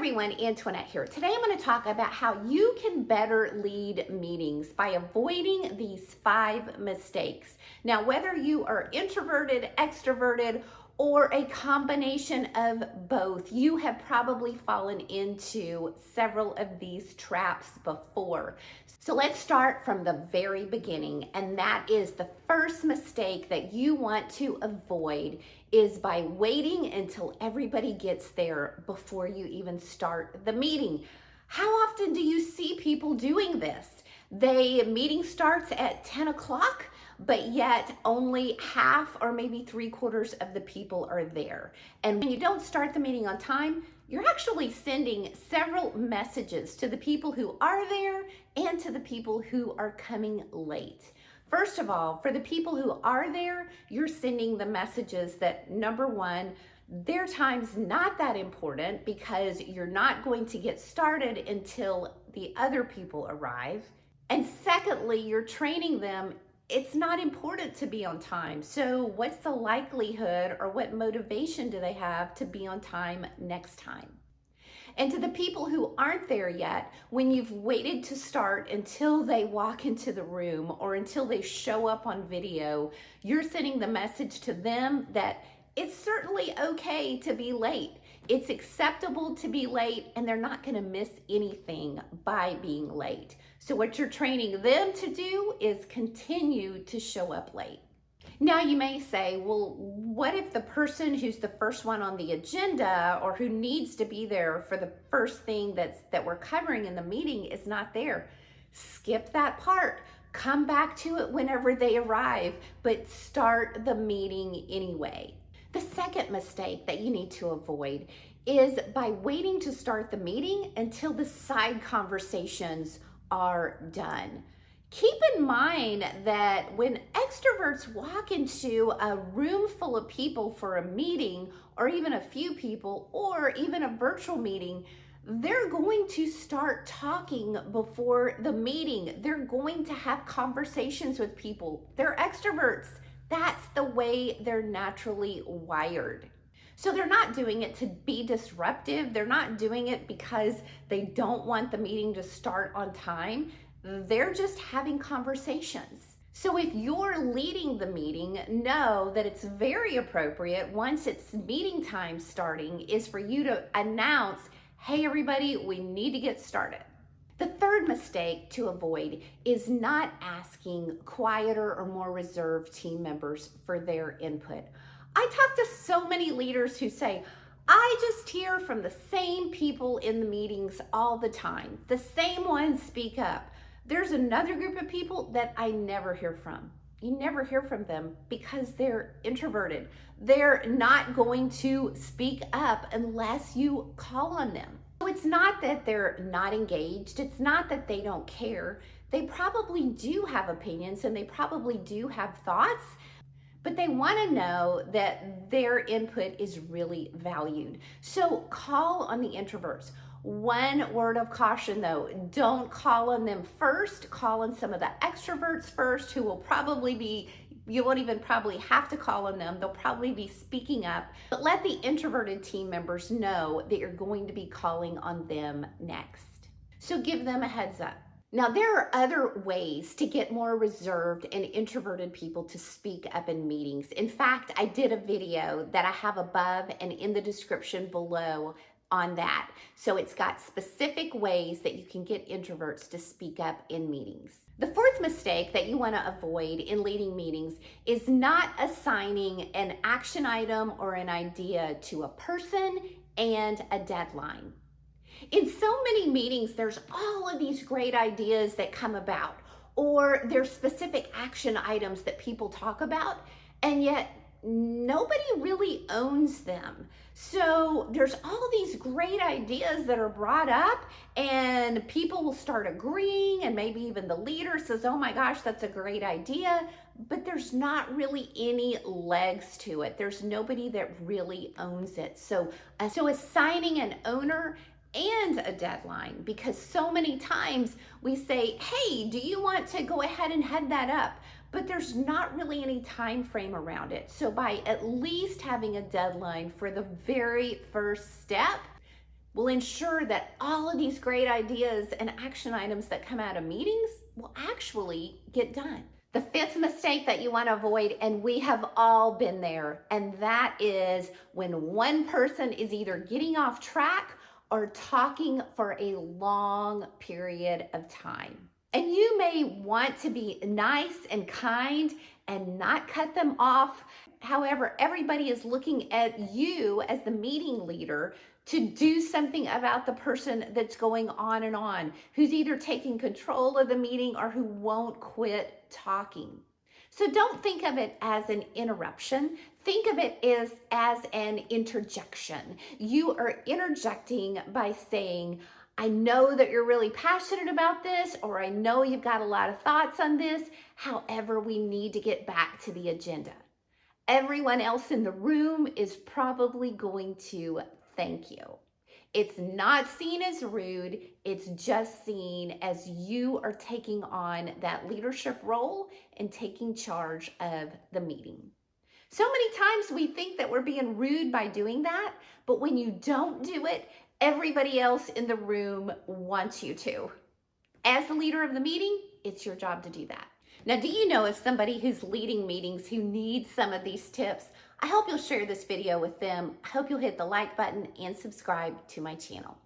everyone, Antoinette here. Today I'm going to talk about how you can better lead meetings by avoiding these 5 mistakes. Now, whether you are introverted, extroverted, or a combination of both, you have probably fallen into several of these traps before. So let's start from the very beginning, and that is the first mistake that you want to avoid is by waiting until everybody gets there before you even start the meeting. How often do you see people doing this? Meeting starts at 10 o'clock, but yet only half or maybe 3/4 of the people are there. And when you don't start the meeting on time, you're actually sending several messages to the people who are there and to the people who are coming late. First of all, for the people who are there, you're sending the messages that, number one, their time's not that important because you're not going to get started until the other people arrive. And secondly, you're training them it's not important to be on time. So what's the likelihood or what motivation do they have to be on time next time? And to the people who aren't there yet, when you've waited to start until they walk into the room or until they show up on video, you're sending the message to them that it's certainly okay to be late. It's acceptable to be late, and they're not going to miss anything by being late. So what you're training them to do is continue to show up late. Now you may say, well, what if the person who's the first one on the agenda or who needs to be there for the first thing that we're covering in the meeting is not there? Skip that part. Come back to it whenever they arrive, but start the meeting anyway. The second mistake that you need to avoid is by waiting to start the meeting until the side conversations are done. Keep in mind that when extroverts walk into a room full of people for a meeting, or even a few people, or even a virtual meeting, they're going to start talking before the meeting. They're going to have conversations with people. They're extroverts. That's the way they're naturally wired. So they're not doing it to be disruptive. They're not doing it because they don't want the meeting to start on time. They're just having conversations. So if you're leading the meeting, know that it's very appropriate once it's meeting time starting is for you to announce, hey everybody, we need to get started. The third mistake to avoid is not asking quieter or more reserved team members for their input. I talk to so many leaders who say, I just hear from the same people in the meetings all the time. The same ones speak up. There's another group of people that I never hear from. You never hear from them because they're introverted. They're not going to speak up unless you call on them. So it's not that they're not engaged. It's not that they don't care. They probably do have opinions and they probably do have thoughts, but they want to know that their input is really valued. So call on the introverts. One word of caution though, don't call on them first. Call on some of the extroverts first who will probably be, you won't even probably have to call on them. They'll probably be speaking up, but let the introverted team members know that you're going to be calling on them next. So give them a heads up. Now, there are other ways to get more reserved and introverted people to speak up in meetings. In fact, I did a video that I have above and in the description below on that. So it's got specific ways that you can get introverts to speak up in meetings. The fourth mistake that you want to avoid in leading meetings is not assigning an action item or an idea to a person and a deadline. In so many meetings, there's all of these great ideas that come about, or there's specific action items that people talk about, and yet nobody really owns them. So there's all these great ideas that are brought up and people will start agreeing, and maybe even the leader says, oh my gosh, that's a great idea, but there's not really any legs to it. There's nobody that really owns it. So assigning an owner and a deadline, because so many times we say, hey, do you want to go ahead and head that up? But there's not really any time frame around it. So by at least having a deadline for the very first step, will ensure that all of these great ideas and action items that come out of meetings will actually get done. The fifth mistake that you want to avoid, and we have all been there, and that is when one person is either getting off track or talking for a long period of time. And you may want to be nice and kind and not cut them off. However, everybody is looking at you as the meeting leader to do something about the person that's going on and on, who's either taking control of the meeting or who won't quit talking. So don't think of it as an interruption. Think of it as an interjection. You are interjecting by saying, I know that you're really passionate about this, or I know you've got a lot of thoughts on this. However, we need to get back to the agenda. Everyone else in the room is probably going to thank you. It's not seen as rude, it's just seen as you are taking on that leadership role and taking charge of the meeting. So many times we think that we're being rude by doing that, but when you don't do it, everybody else in the room wants you to. As the leader of the meeting, it's your job to do that. Now, do you know of somebody who's leading meetings who needs some of these tips? I hope you'll share this video with them. I hope you'll hit the like button and subscribe to my channel.